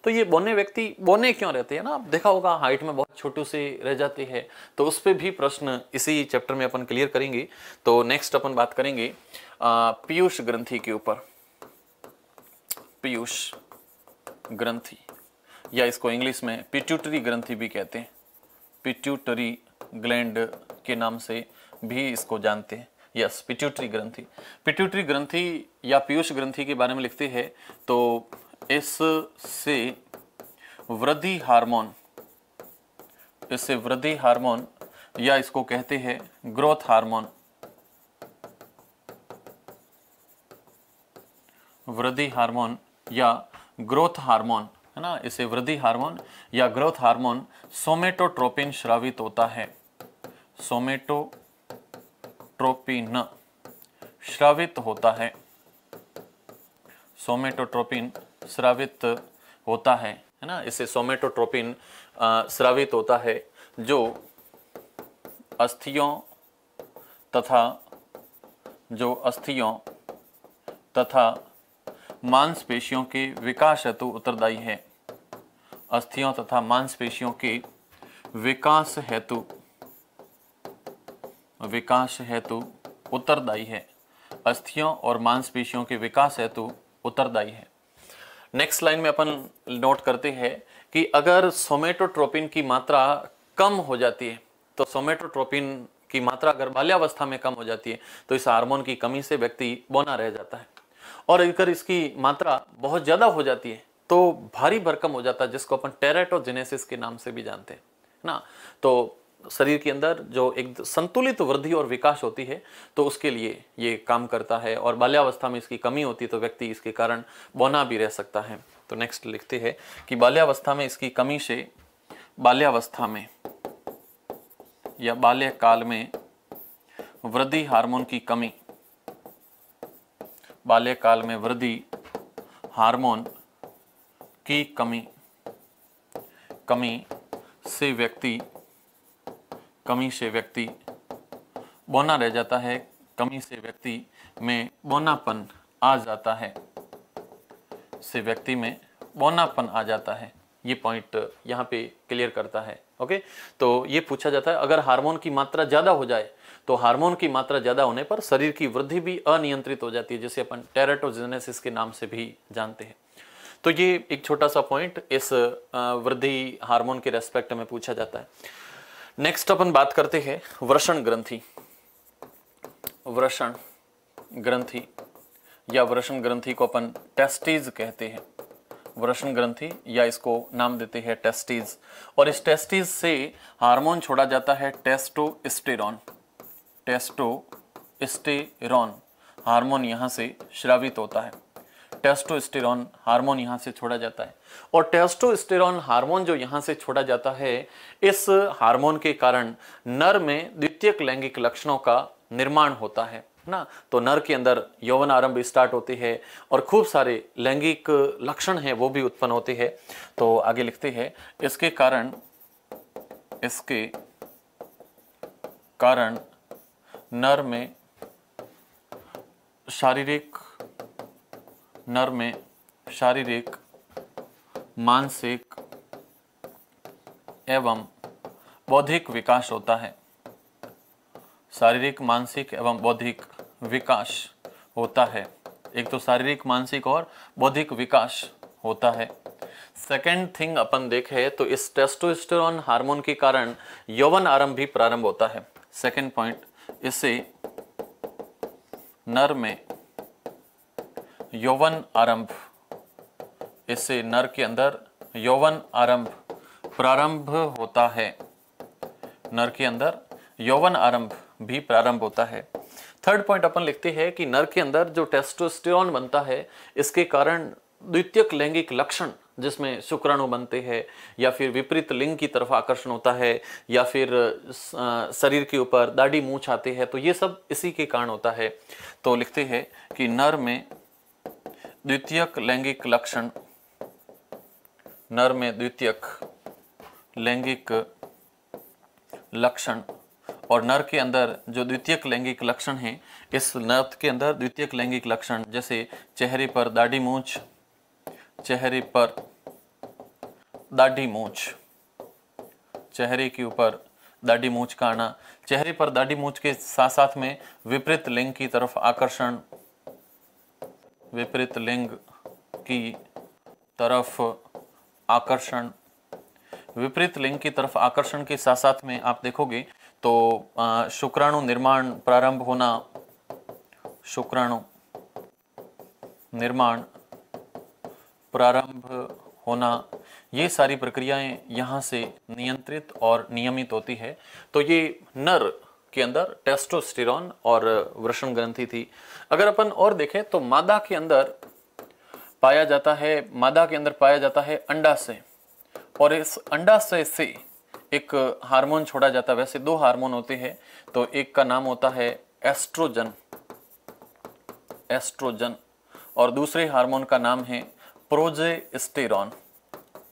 तो ये बौने व्यक्ति बौने क्यों रहते हैं ना, आप देखा होगा हाइट में बहुत छोटे से रह जाते हैं। तो उस पर भी प्रश्न इसी चैप्टर में अपन क्लियर करेंगे। तो नेक्स्ट अपन बात करेंगे पीयूष ग्रंथि के ऊपर। पीयूष ग्रंथि, या इसको इंग्लिश में पिट्यूटरी ग्रंथि भी कहते हैं, पिट्यूटरी ग्लैंड के नाम से भी इसको जानते हैं। यस, पिट्यूटरी ग्रंथि। पिट्यूटरी ग्रंथि या पीयूष ग्रंथि के बारे में लिखते हैं तो इससे वृद्धि हार्मोन, इससे वृद्धि हार्मोन या इसको कहते हैं ग्रोथ हार्मोन, वृद्धि हार्मोन या ग्रोथ हार्मोन है ना, इसे वृद्धि हार्मोन या ग्रोथ हार्मोन सोमेटोट्रोपिन स्रावित होता है, सोमेटोट्रोपिन स्रावित होता है, सोमेटोट्रोपिन स्रावित होता है ना, इसे सोमेटोट्रोपिन स्रावित होता है, जो अस्थियों तथा मांसपेशियों के विकास हेतु उत्तरदायी है, अस्थियों तथा मांसपेशियों के विकास हेतु उत्तरदायी है, अस्थियों और मांसपेशियों के विकास हेतु उत्तरदायी है। नेक्स्ट लाइन में अपन नोट करते हैं कि अगर सोमेटोट्रोपिन की मात्रा कम हो जाती है, तो सोमेटोट्रोपिन की मात्रा अगर बाल्यावस्था में कम हो जाती है तो इस हार्मोन की कमी से व्यक्ति बौना रह जाता है। और अगर इसकी मात्रा बहुत ज्यादा हो जाती है तो भारी भरकम हो जाता है, जिसको अपन टेराटोजेनेसिस के नाम से भी जानते हैं ना। तो शरीर के अंदर जो एक संतुलित वृद्धि और विकास होती है तो उसके लिए ये काम करता है, और बाल्यावस्था में इसकी कमी होती है तो व्यक्ति इसके कारण बौना भी रह सकता है। तो नेक्स्ट लिखते हैं कि बाल्यावस्था में इसकी कमी से, बाल्यावस्था में या बाल्यकाल में वृद्धि हार्मोन की कमी, बाल्यकाल में वृद्धि हार्मोन की कमी से व्यक्ति बौना रह जाता है, कमी से व्यक्ति में बौनापन आ जाता है, से व्यक्ति में बौनापन आ जाता है। ये पॉइंट यहाँ पे क्लियर करता है। ओके, तो ये पूछा जाता है अगर हार्मोन की मात्रा ज्यादा हो जाए तो हार्मोन की मात्रा ज्यादा होने पर शरीर की वृद्धि भी अनियंत्रित हो जाती है, जिसे अपन टेराटोजेनेसिस के नाम से भी जानते हैं। तो ये एक छोटा सा पॉइंट इस वृद्धि हार्मोन के रेस्पेक्ट में पूछा जाता है। नेक्स्ट अपन बात करते हैं वृषण ग्रंथि। वृषण ग्रंथि या वृषण ग्रंथि को अपन टेस्टिस कहते हैं, वृषण ग्रंथि या इसको नाम देते हैं टेस्टिस। और इस टेस्टिस से हार्मोन छोड़ा जाता है टेस्टोस्टेरोन, टेस्टोस्टेरोन हार्मोन यहाँ से स्रावित होता है, टेस्टोस्टेरोन हार्मोन यहाँ से छोड़ा जाता है। और टेस्टोस्टेरोन हार्मोन जो यहाँ से छोड़ा जाता है, इस हार्मोन के कारण नर में द्वितीयक लैंगिक लक्षणों का निर्माण होता है ना। तो नर के अंदर यौवन आरंभ स्टार्ट होते हैं और खूब सारे लैंगिक लक्षण हैं वो भी उत्पन्न होते हैं। तो आगे लिखते हैं इसके कारण नर में शारीरिक नर में शारीरिक, मानसिक एवं बौद्धिक विकास होता है। शारीरिक, मानसिक एवं बौद्धिक विकास होता है। एक तो शारीरिक, मानसिक और बौद्धिक विकास होता है। सेकेंड थिंग अपन देखें तो इस टेस्टोस्टेरोन हार्मोन के कारण यौवन आरंभ भी प्रारंभ होता है। सेकेंड पॉइंट, इससे नर में यौवन आरंभ, इससे नर के अंदर यौवन आरंभ प्रारंभ होता है। नर के अंदर यौवन आरंभ भी प्रारंभ होता है। थर्ड पॉइंट अपन लिखते हैं कि नर के अंदर जो टेस्टोस्टेरोन बनता है, इसके कारण द्वितीयक लैंगिक लक्षण, जिसमें शुक्राणु बनते हैं या फिर विपरीत लिंग की तरफ आकर्षण होता है या फिर शरीर के ऊपर दाढ़ी मूंछ आते हैं, तो ये सब इसी के कारण होता है। तो लिखते हैं कि नर में द्वितीयक लैंगिक लक्षण, नर में द्वितीयक लैंगिक लक्षण, और नर के अंदर जो द्वितीयक लैंगिक लक्षण हैं, इस नर के अंदर द्वितीयक लैंगिक लक्षण जैसे चेहरे पर दाढ़ी मूंछ, चेहरे पर दाढ़ी मूंछ, चेहरे के ऊपर दाढ़ी मूंछ का आना, चेहरे पर दाढ़ी मूंछ के साथ साथ में विपरीत लिंग की तरफ आकर्षण, विपरीत लिंग की तरफ आकर्षण, विपरीत लिंग की तरफ आकर्षण के साथ साथ में आप देखोगे तो शुक्राणु निर्माण प्रारंभ होना, शुक्राणु निर्माण प्रारंभ होना, ये सारी प्रक्रियाएं यहाँ से नियंत्रित और नियमित होती है। तो ये नर के अंदर टेस्टोस्टेरोन और वृषण ग्रंथि थी। अगर अपन और देखें तो मादा के अंदर पाया जाता है, मादा के अंदर पाया जाता है अंडाशय, और इस अंडाशय से एक हार्मोन छोड़ा जाता है। वैसे दो हार्मोन होते हैं, तो एक का नाम होता है एस्ट्रोजन, एस्ट्रोजन, और दूसरे हार्मोन का नाम है प्रोजेस्टेरॉन।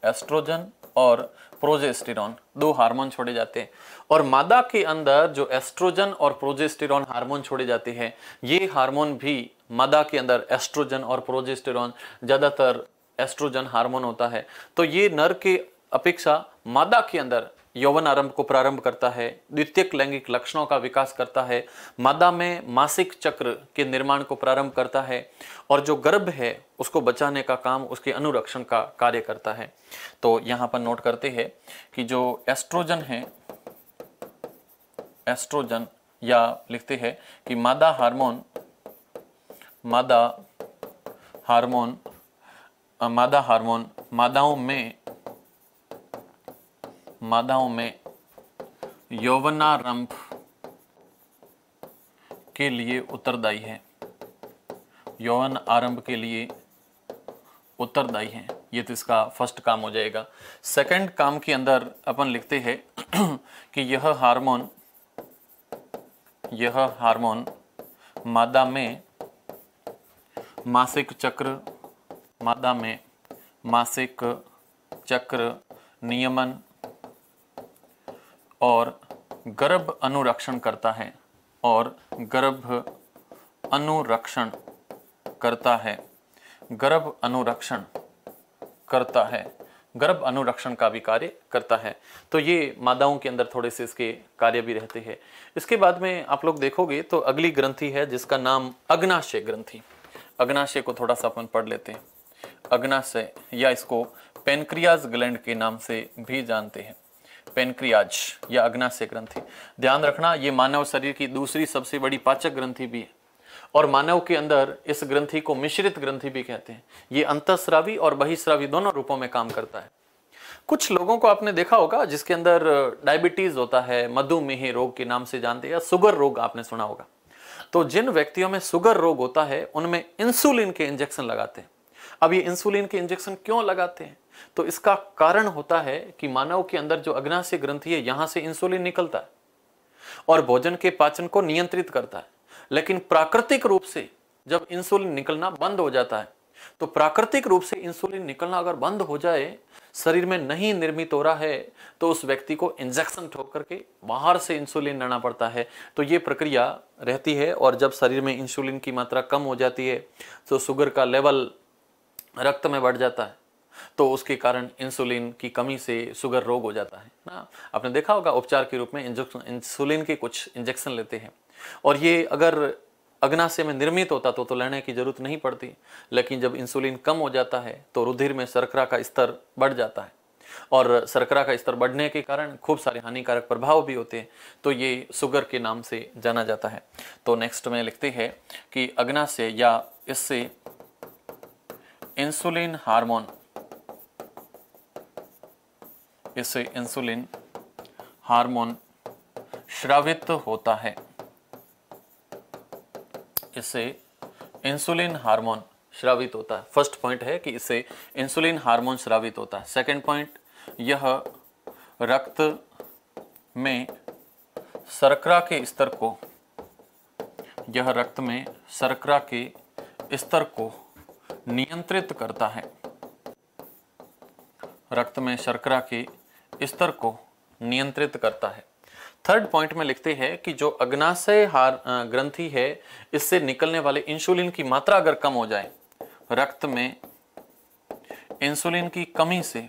एस्ट्रोजन और प्रोजेस्टेरॉन, दो हार्मोन छोड़े जाते हैं। और मादा के अंदर जो एस्ट्रोजन और प्रोजेस्टेरॉन हार्मोन छोड़े जाते हैं, ये हार्मोन भी मादा के अंदर एस्ट्रोजन और प्रोजेस्टेरॉन, ज्यादातर एस्ट्रोजन हार्मोन होता है। तो ये नर के अपेक्षा मादा के अंदर यौवन आरंभ को प्रारंभ करता है, द्वितीयक लैंगिक लक्षणों का विकास करता है, मादा में मासिक चक्र के निर्माण को प्रारंभ करता है, और जो गर्भ है उसको बचाने का काम, उसके अनुरक्षण का कार्य करता है। तो यहाँ पर नोट करते हैं कि जो एस्ट्रोजन है, एस्ट्रोजन, या लिखते हैं कि मादा हार्मोन, मादा हार्मोन, मादा हार्मोन मादाओं में यौवनारंभ के लिए उत्तरदायी है, यौवन आरंभ के लिए उत्तरदायी है। ये तो इसका फर्स्ट काम हो जाएगा। सेकंड काम के अंदर अपन लिखते हैं कि यह हार्मोन मादा में मासिक चक्र, मादा में मासिक चक्र नियमन और गर्भ अनुरक्षण करता है, और गर्भ अनुरक्षण करता है, गर्भ अनुरक्षण करता है, गर्भ अनुरक्षण का भी कार्य करता है। तो ये मादाओं के अंदर थोड़े से इसके कार्य भी रहते हैं। इसके बाद में आप लोग देखोगे तो अगली ग्रंथि है जिसका नाम अग्नाशय ग्रंथि। अग्नाशय को थोड़ा सा अपन पढ़ लेते हैं। अग्नाशय, या इसको पेनक्रियाज ग्लैंड के नाम से भी जानते हैं, पेनक्रियाज या अग्नाशय ग्रंथि। ध्यान रखना, ये मानव शरीर की दूसरी सबसे बड़ी पाचक ग्रंथि भी है, और मानव के अंदर इस ग्रंथि को मिश्रित ग्रंथि भी कहते हैं। ये अंतःस्रावी और बहिःस्रावी दोनों रूपों में काम करता है। कुछ लोगों को आपने देखा होगा जिसके अंदर डायबिटीज होता है, मधुमेह रोग के नाम से जानते हैं, या शुगर रोग आपने सुना होगा। तो जिन व्यक्तियों में शुगर रोग होता है उनमें इंसुलिन के इंजेक्शन लगाते हैं। अब ये इंसुलिन के इंजेक्शन क्यों लगाते हैं? तो इसका कारण होता है कि मानव के अंदर जो अग्नाशय ग्रंथि है, यहां से इंसुलिन निकलता है और भोजन के पाचन को नियंत्रित करता है। लेकिन प्राकृतिक रूप से जब इंसुलिन निकलना बंद हो जाता है, तो प्राकृतिक रूप से इंसुलिन निकलना अगर बंद हो जाए, शरीर में नहीं निर्मित हो रहा है, तो उस व्यक्ति को इंजेक्शन ठोक करके बाहर से इंसुलिन लेना पड़ता है। तो ये प्रक्रिया रहती है, और जब शरीर में इंसुलिन की मात्रा कम हो जाती है तो शुगर का लेवल रक्त में बढ़ जाता है तो उसके कारण इंसुलिन की कमी से शुगर रोग हो जाता है ना। आपने देखा होगा उपचार के रूप में इंसुलिन के कुछ इंजेक्शन लेते हैं, और ये अगर अग्नाशय में निर्मित होता तो लेने की जरूरत नहीं पड़ती, लेकिन जब इंसुलिन कम हो जाता है तो रुधिर में शर्करा का स्तर बढ़ जाता है, और शर्करा का स्तर बढ़ने के कारण खूब सारे हानिकारक प्रभाव भी होते हैं, तो ये शुगर के नाम से जाना जाता है। तो नेक्स्ट में लिखते हैं कि अग्नाशय या इससे इंसुलिन हार्मोन, इससे इंसुलिन हार्मोन स्रावित होता है, इससे इंसुलिन हार्मोन स्रावित होता है। फर्स्ट पॉइंट है कि इससे इंसुलिन हार्मोन स्रावित होता है। सेकंड पॉइंट, यह रक्त में शर्करा के स्तर को, यह रक्त में शर्करा के स्तर को नियंत्रित करता है, रक्त में शर्करा के स्तर को नियंत्रित करता है। थर्ड पॉइंट में लिखते हैं कि जो अग्नाशय ग्रंथि है, इससे निकलने वाले इंसुलिन की मात्रा अगर कम हो जाए, रक्त में इंसुलिन की कमी से,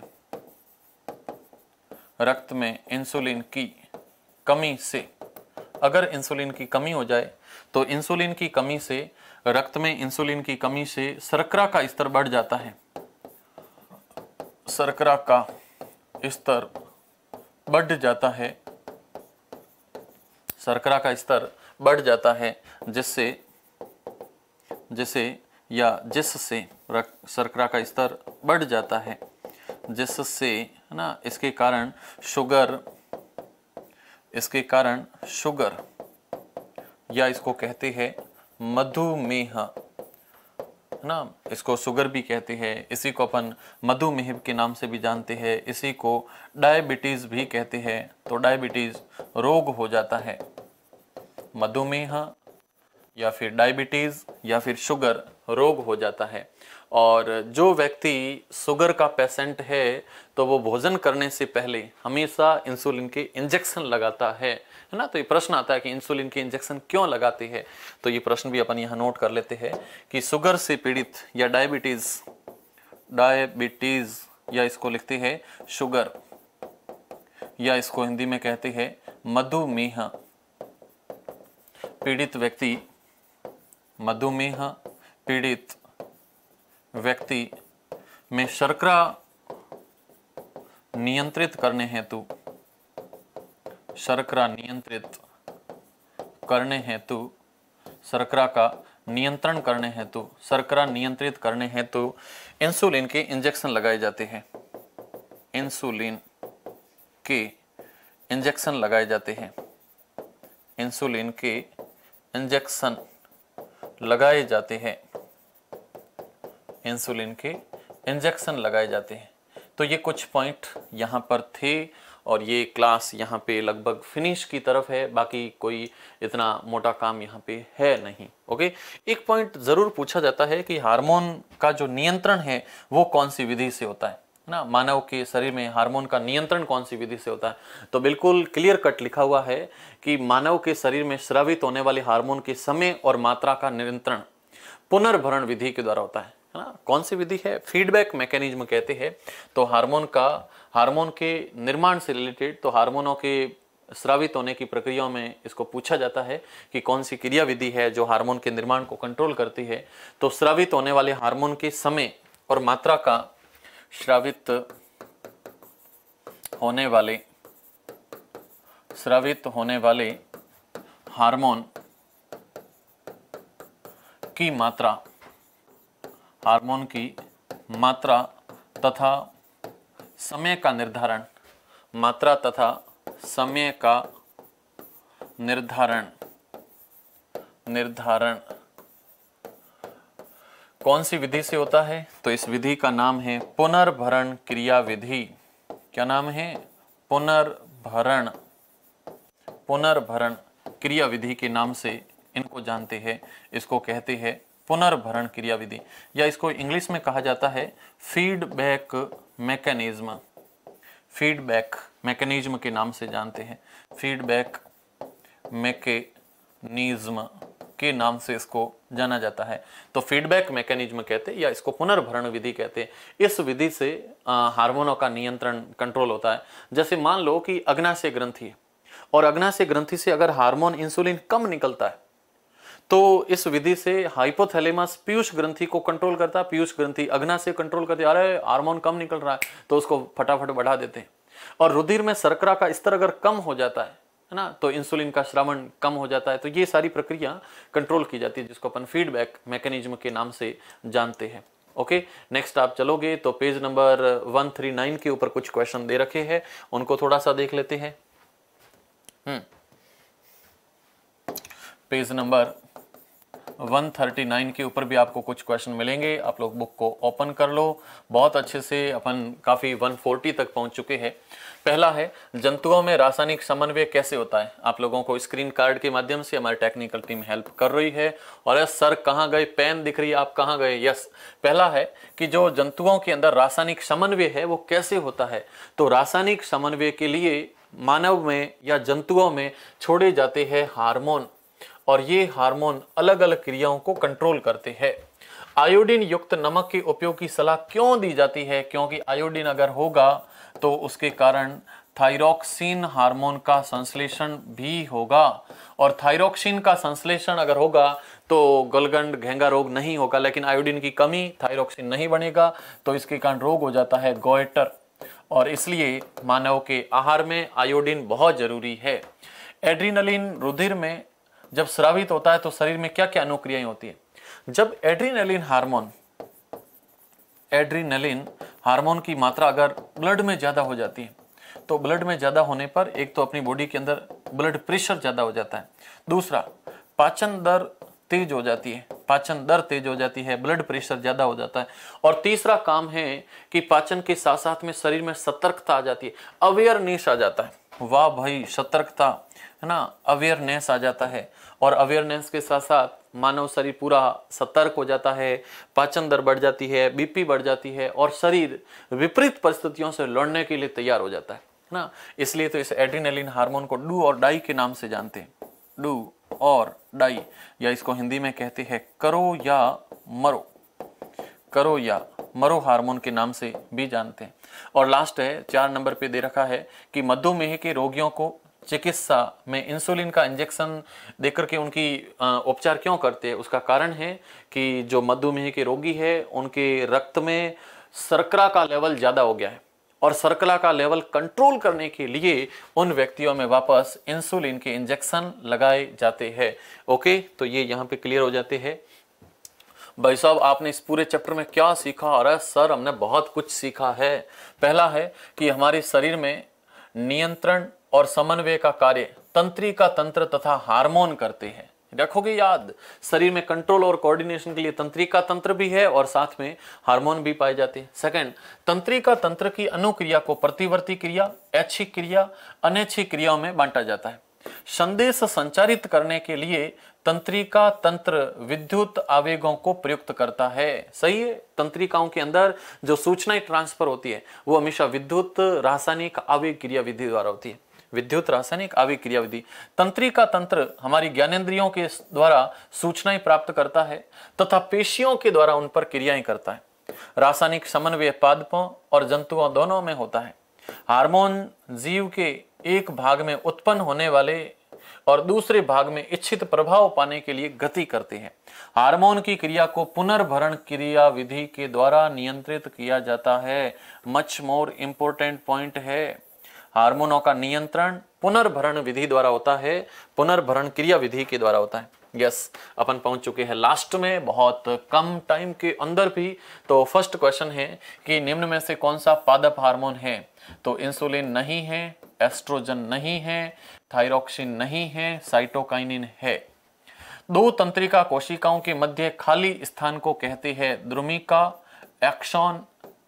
रक्त में इंसुलिन की कमी से, अगर इंसुलिन की कमी हो जाए तो इंसुलिन की कमी से, रक्त में इंसुलिन की कमी से शर्करा का स्तर बढ़ जाता है, शर्करा का स्तर बढ़ जाता है, शर्करा का स्तर बढ़ जाता है, जिससे जिससे शर्करा का स्तर बढ़ जाता है, जिससे ना इसके कारण शुगर या इसको कहते हैं मधुमेह, ना, इसको शुगर भी कहते हैं, इसी को अपन मधुमेह के नाम से भी जानते हैं, इसी को डायबिटीज भी कहते हैं। तो डायबिटीज रोग हो जाता है, मधुमेह या फिर डायबिटीज या फिर शुगर रोग हो जाता है। और जो व्यक्ति शुगर का पेशेंट है तो वो भोजन करने से पहले हमेशा इंसुलिन के इंजेक्शन लगाता है ना। तो ये प्रश्न आता है कि इंसुलिन के इंजेक्शन क्यों लगाते हैं, तो ये प्रश्न भी अपन यहाँ नोट कर लेते हैं कि शुगर से पीड़ित या डायबिटीज या इसको लिखते हैं शुगर, या इसको हिंदी में कहते हैं मधुमेह पीड़ित व्यक्ति, मधुमेह पीड़ित व्यक्ति में शर्करा नियंत्रित करने हेतु, शर्करा नियंत्रित करने हेतु, शर्करा का नियंत्रण करने हेतु, शर्करा नियंत्रित करने हेतु इंसुलिन के इंजेक्शन लगाए जाते हैं, इंसुलिन के इंजेक्शन लगाए जाते हैं, इंसुलिन के इंजेक्शन लगाए जाते हैं, इंसुलिन के इंजेक्शन लगाए जाते हैं। तो ये कुछ पॉइंट यहाँ पर थे, और ये क्लास यहाँ पे लगभग फिनिश की तरफ है, बाकी कोई इतना मोटा काम यहाँ पे है नहीं। ओके, एक पॉइंट जरूर पूछा जाता है कि हार्मोन का जो नियंत्रण है वो कौन सी विधि से होता है ना, मानव के शरीर में हार्मोन का नियंत्रण कौन सी विधि से होता है। तो बिल्कुल क्लियर कट लिखा हुआ है कि मानव के शरीर में स्रावित होने वाले हार्मोन के समय और मात्रा का नियंत्रण पुनर्भरण विधि के द्वारा होता है ना। कौन सी विधि है, फीडबैक मैकेनिज्म कहते हैं। तो हार्मोन के निर्माण से रिलेटेड, तो हार्मोनों के स्रावित होने की प्रक्रियाओं में इसको पूछा जाता है कि कौन सी क्रिया विधि है जो हार्मोन के निर्माण को कंट्रोल करती है। तो स्रावित होने वाले हार्मोन के समय और मात्रा का, स्रावित होने वाले हार्मोन की मात्रा, हार्मोन की मात्रा तथा समय का निर्धारण, मात्रा तथा समय का निर्धारण कौन सी विधि से होता है। तो इस विधि का नाम है पुनर्भरण क्रिया विधि। क्या नाम है? पुनर्भरण क्रिया विधि के नाम से इनको जानते हैं। इसको कहते हैं पुनर्भरण क्रिया विधि, या इसको इंग्लिश में कहा जाता है फीडबैक मैकेनिज्म। फीडबैक मैकेनिज्म के नाम से जानते हैं, फीडबैक मैकेनिज्म के नाम से इसको जाना जाता है। तो फीडबैक मैकेनिज्म कहते हैं या इसको पुनर्भरण विधि कहते हैं। इस विधि से हार्मोनों का नियंत्रण कंट्रोल होता है। जैसे मान लो कि अग्नाशय ग्रंथि है और अग्नाशय ग्रंथि से अगर हार्मोन इंसुलिन कम निकलता है तो इस विधि से हाइपोथैलेमस पीयूष ग्रंथि को कंट्रोल करता है, पीयूष ग्रंथि अग्नाशय कंट्रोल करती है, अरे हार्मोन कम निकल रहा है तो उसको फटाफट बढ़ा देते हैं। और रुधिर में शर्करा का स्तर अगर कम हो जाता है ना, तो इंसुलिन का श्रवण कम हो जाता है। तो ये सारी प्रक्रिया कंट्रोल की जाती है जिसको अपन फीडबैक मैकेनिज्म के नाम से जानते हैं। ओके, नेक्स्ट आप चलोगे तो पेज नंबर 139 के ऊपर कुछ क्वेश्चन दे रखे हैं, उनको थोड़ा सा देख लेते हैं। पेज नंबर 139 के ऊपर भी आपको कुछ क्वेश्चन मिलेंगे। आप लोग बुक को ओपन कर लो। बहुत अच्छे से अपन काफी 140 तक पहुंच चुके हैं। पहला है, जंतुओं में रासायनिक समन्वय कैसे होता है। आप लोगों को स्क्रीन कार्ड के माध्यम से हमारी टेक्निकल टीम हेल्प कर रही है। और यस सर कहाँ गए, पेन दिख रही है, आप कहाँ गए। यस, पहला है कि जो जंतुओं के अंदर रासायनिक समन्वय है वो कैसे होता है। तो रासायनिक समन्वय के लिए मानव में या जंतुओं में छोड़े जाते हैं हार्मोन, और ये हार्मोन अलग अलग क्रियाओं को कंट्रोल करते हैं। आयोडीन युक्त नमक के उपयोग की सलाह क्यों दी जाती है, क्योंकि आयोडीन अगर होगा तो उसके कारण थायरॉक्सिन हार्मोन का संश्लेषण भी होगा, और थायरॉक्सिन का संश्लेषण अगर होगा तो गलगंड घेंगा रोग नहीं होगा। लेकिन आयोडीन की कमी, थायरॉक्सिन नहीं बनेगा तो इसके कारण रोग हो जाता है गोइटर, और इसलिए मानव के आहार में आयोडीन बहुत जरूरी है। एड्रीनलिन रुधिर में जब स्रावित होता है तो शरीर में क्या क्या अनुक्रियाएं होती है। जब एड्रीनलिन हार्मोन की मात्रा अगर ब्लड में ज्यादा हो जाती है तो ब्लड में ज्यादा होने पर एक तो अपनी बॉडी के अंदर ब्लड प्रेशर ज्यादा हो जाता है, दूसरा पाचन दर तेज हो जाती है, ब्लड प्रेशर ज्यादा हो जाता है, और तीसरा काम है कि पाचन के साथ साथ में शरीर में सतर्कता आ जाती है, अवेयरनेस आ जाता है। वाह भाई, सतर्कता है ना, अवेयरनेस आ जाता है, और अवेयरनेस के साथ साथ मानव शरीर पूरा सतर्क हो जाता है, पाचन दर बढ़ जाती है, बीपी बढ़ जाती है, और शरीर विपरीत परिस्थितियों से लड़ने के लिए तैयार हो जाता है ना। इसलिए तो इस एड्रीनलिन हार्मोन को डू और डाई के नाम से जानते हैं, डू और डाई, या इसको हिंदी में कहते हैं करो या मरो हार्मोन के नाम से भी जानते हैं। और लास्ट है 4 नंबर पे दे रखा है कि मधुमेह के रोगियों को चिकित्सा में इंसुलिन का इंजेक्शन देकर के उनकी उपचार क्यों करते हैं। उसका कारण है कि जो मधुमेह के रोगी है उनके रक्त में शर्करा का लेवल ज्यादा हो गया है, और शर्करा का लेवल कंट्रोल करने के लिए उन व्यक्तियों में वापस इंसुलिन के इंजेक्शन लगाए जाते हैं। ओके, तो ये यहाँ पे क्लियर हो जाते हैं। भाई साहब आपने इस पूरे चैप्टर में क्या सीखा। अरे सर हमने बहुत कुछ सीखा है। पहला है कि हमारे शरीर में नियंत्रण और समन्वय का कार्य तंत्रिका तंत्र तथा हार्मोन करते हैं। रखोगे याद, शरीर में कंट्रोल और कोऑर्डिनेशन के लिए तंत्रिका तंत्र भी है और साथ में हार्मोन भी पाए जाते हैं। सेकंड, तंत्रिका तंत्र की अनुक्रिया को प्रतिवर्ती क्रिया, ऐच्छिक क्रिया, अनैच्छिक क्रियाओं में बांटा जाता है। संदेश संचारित करने के लिए तंत्रिका तंत्र विद्युत आवेगों को प्रयुक्त करता है। सही है, तंत्रिकाओं के अंदर जो सूचनाएं ट्रांसफर होती है वो हमेशा विद्युत रासायनिक आवेग क्रिया विधि द्वारा होती है। विद्युत रासायनिक आवेग क्रिया विधि, तंत्रिका तंत्र हमारी ज्ञानेंद्रियों के द्वारा सूचनाएं प्राप्त करता है तथा पेशियों के द्वारा उन पर क्रियाएं करता है। रासायनिक समन्वय पादपों और जंतुओं दोनों में होता है। हार्मोन जीव के एक भाग में उत्पन्न होने वाले और दूसरे भाग में इच्छित प्रभाव पाने के लिए गति करते हैं। हार्मोन की क्रिया को पुनर्भरण क्रिया विधि के द्वारा नियंत्रित किया जाता है। मच मोर इंपोर्टेंट पॉइंट है, हार्मोनों का नियंत्रण पुनर्भरण विधि द्वारा होता है, पुनर्भरण क्रिया विधि के द्वारा होता है। यस, अपन पहुंच चुके हैं लास्ट में बहुत कम टाइम के अंदर भी। तो फर्स्ट क्वेश्चन है कि निम्न में से कौन सा पादप हार्मोन है। तो इंसुलिन नहीं है, एस्ट्रोजन नहीं है, थायरॉक्सिन नहीं है, साइटोकाइनिन है। दो तंत्रिका कोशिकाओं के मध्य खाली स्थान को कहते हैं द्रुमिका, एक्सॉन,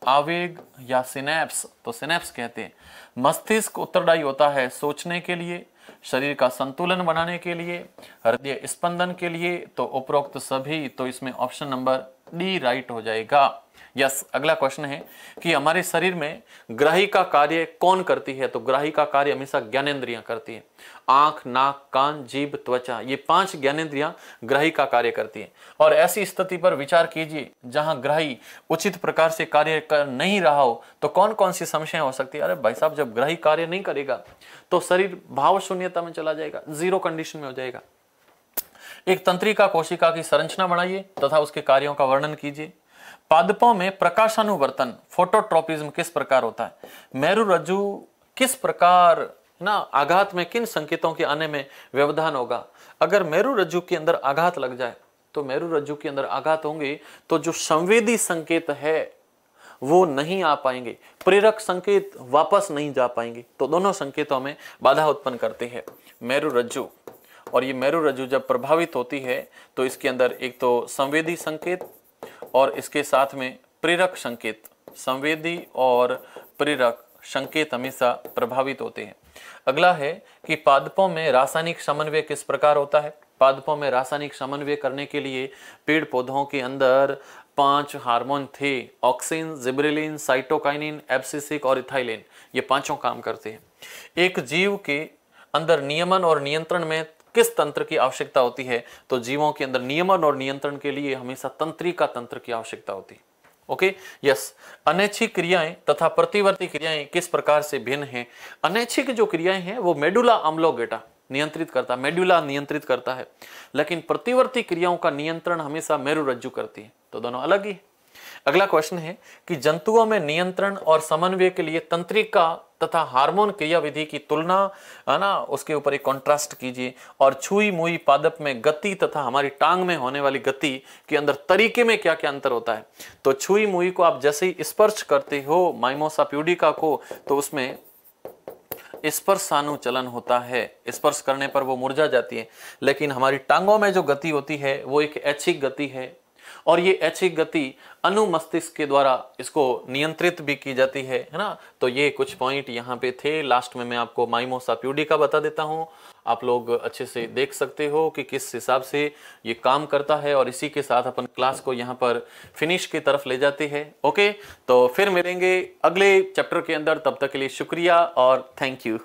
आवेग या सिनेप्स। तो सिनेप्स कहते हैं। मस्तिष्क उत्तरदायी होता है सोचने के लिए, शरीर का संतुलन बनाने के लिए, हृदय स्पंदन के लिए। तो उपरोक्त सभी, तो इसमें ऑप्शन नंबर डी राइट हो जाएगा। यस, अगला क्वेश्चन है कि हमारे शरीर में ग्राही का कार्य कौन करती है? तो ग्राही का कार्य हमेशा ज्ञानेंद्रियां करती है। आंख, नाक, कान, जीभ, त्वचा, ये 5 ज्ञानेंद्रियां ग्राही का कार्य करती है। और ऐसी स्थिति पर विचार कीजिए जहां ग्राही उचित प्रकार से कार्य कर नहीं रहा हो तो कौन कौन सी समस्याएं हो सकती है? अरे भाई साहब, जब ग्राही कार्य नहीं करेगा तो शरीर भाव शून्यता में चला जाएगा, जीरो कंडीशन में हो जाएगा। एक तंत्रिका कोशिका की संरचना बनाइए तथा उसके कार्यों का वर्णन कीजिए। पादपों में प्रकाशानुवर्तन फोटोट्रोपिज्म किस प्रकार होता है? मेरु रज्जु किस प्रकार ना आघात में किन संकेतों के आने में व्यवधान होगा? अगर मेरु रज्जु के अंदर आघात लग जाए तो मेरु रज्जु के अंदर आघात होंगे तो जो संवेदी संकेत है वो नहीं आ पाएंगे, प्रेरक संकेत वापस नहीं जा पाएंगे, तो दोनों संकेतों में बाधा उत्पन्न करते हैं मेरु रज्जु। और ये मेरु रज्जु जब प्रभावित होती है तो इसके अंदर एक तो संवेदी संकेत और इसके साथ में प्रेरक संकेत, संवेदी और प्रेरक संकेत हमेशा प्रभावित होते हैं। अगला है कि पादपों में रासायनिक समन्वय किस प्रकार होता है? पादपों में रासायनिक समन्वय करने के लिए पेड़ पौधों के अंदर 5 हार्मोन थे, ऑक्सिन, जिब्रेलिन, साइटोकाइनिन, एब्सिसिक और इथाइलिन, ये पांचों काम करते हैं। एक जीव के अंदर नियमन और नियंत्रण में किस तंत्र की आवश्यकता होती है? तो जीवों के अंदर नियमन और नियंत्रण के लिए हमेशा तंत्रिका तंत्र की आवश्यकता होती है। Okay, yes. अनैच्छिक क्रियाएं तथा प्रतिवर्ती क्रियाएं किस प्रकार से भिन्न हैं? अनैच्छिक जो क्रियाएं हैं वो मेडुला ऑब्लोंगेटा नियंत्रित करता है, मेडुला नियंत्रित करता है, लेकिन प्रतिवर्ती क्रियाओं का नियंत्रण हमेशा मेरुरज्जु करती है, तो दोनों अलग ही। अगला क्वेश्चन है कि जंतुओं में नियंत्रण और समन्वय के लिए तंत्रिका तथा हार्मोन क्रियाविधि की तुलना, है ना, उसके ऊपर एक कॉन्ट्रास्ट कीजिए। और छुई मुई पादप में गति तथा हमारी टांग में होने वाली गति के अंदर तरीके में क्या क्या अंतर होता है? तो छुई मुई को आप जैसे ही स्पर्श करते हो माइमोसा प्यूडिका को तो उसमें स्पर्शानुचलन होता है, स्पर्श करने पर वो मुरझा जाती है, लेकिन हमारी टांगों में जो गति होती है वो एक ऐच्छिक गति है और ये ऐच्छिक गति अनुमस्तिष्क के द्वारा इसको नियंत्रित भी की जाती है ना। तो ये कुछ पॉइंट यहाँ पे थे। लास्ट में मैं आपको माइमोसा प्यूडिका बता देता हूँ, आप लोग अच्छे से देख सकते हो कि किस हिसाब से ये काम करता है और इसी के साथ अपन क्लास को यहाँ पर फिनिश की तरफ ले जाते हैं। ओके, तो फिर मिलेंगे अगले चैप्टर के अंदर, तब तक के लिए शुक्रिया और थैंक यू।